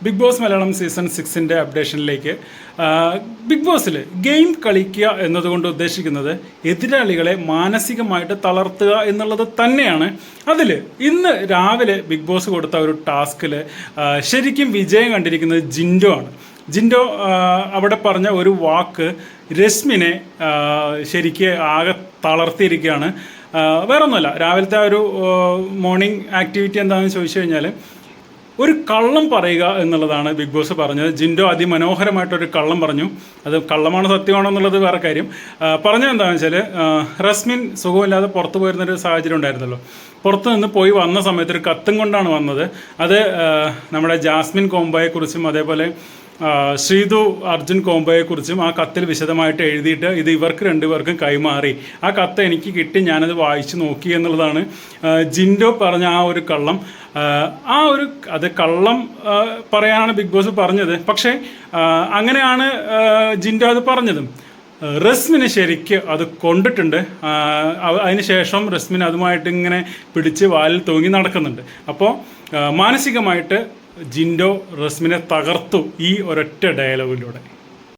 Big boss Malayalam season 6 അപ്ഡേഷനിലേക്ക്. Big ബോസിൽ game കളിക്കുക എന്നതുകൊണ്ട് ഉദ്ദേശിക്കുന്നത് എതിരാളികളെ മാനസികമായിട്ട് തളർത്തുക എന്നുള്ളത് തന്നെയാണ്. അതിൽ ഇന്ന് രാവിലെ ബിഗ് ബോസ് കൊടുത്ത ഒരു ടാസ്കിൽ ശരിക്കും വിജയം കണ്ടിരിക്കുന്നത് ജിൻഡോ ആണ്. ജിൻഡോ അവിടെ പറഞ്ഞ ഒരു വാക്ക് രശ്മിനെ ശരിക്ക് ആകെ തളർത്തിയിരിക്കുകയാണ്. വേറൊന്നുമല്ല, രാവിലത്തെ ഒരു മോർണിംഗ് ആക്ടിവിറ്റി എന്താണെന്ന് ചോദിച്ചു കഴിഞ്ഞാൽ ഒരു കള്ളം പറയുക എന്നുള്ളതാണ് ബിഗ് ബോസ് പറഞ്ഞത്. ജിൻഡോ അതിമനോഹരമായിട്ടൊരു കള്ളം പറഞ്ഞു. അത് കള്ളമാണോ സത്യമാണോ എന്നുള്ളത് വേറെ കാര്യം. പറഞ്ഞത് എന്താണെന്ന് വെച്ചാൽ റസ്മിൻ സുഖമില്ലാതെ പുറത്തു പോയിരുന്നൊരു സാഹചര്യം ഉണ്ടായിരുന്നല്ലോ. പുറത്തു നിന്ന് പോയി വന്ന സമയത്ത് ഒരു കത്തും കൊണ്ടാണ് വന്നത്. അത് നമ്മുടെ ജാസ്മിൻ കോംബോയെക്കുറിച്ചും അതേപോലെ ശ്രീതു അർജുൻ കോംബോയെക്കുറിച്ചും ആ കത്തിൽ വിശദമായിട്ട് എഴുതിയിട്ട് ഇത് ഇവർക്ക് രണ്ടുപേർക്കും കൈമാറി. ആ കത്ത് എനിക്ക് കിട്ടി, ഞാനത് വായിച്ചു നോക്കി എന്നുള്ളതാണ് ജിൻഡോ പറഞ്ഞ ആ ഒരു കള്ളം. അത് കള്ളം പറയാനാണ് ബിഗ് ബോസ് പറഞ്ഞത്. പക്ഷേ അങ്ങനെയാണ് ജിൻഡോ അത് പറഞ്ഞതും. റസ്മിന് ശരിക്ക് അത് കൊണ്ടിട്ടുണ്ട്. അതിനുശേഷം റസ്മിൻ അതുമായിട്ട് ഇങ്ങനെ പിടിച്ച് വാലിൽ തൂങ്ങി നടക്കുന്നുണ്ട്. അപ്പോൾ മാനസികമായിട്ട് ജിൻഡോ റസ്മിനെ തകർത്തു ഈ ഒരൊറ്റ ഡയലോഗിലൂടെ.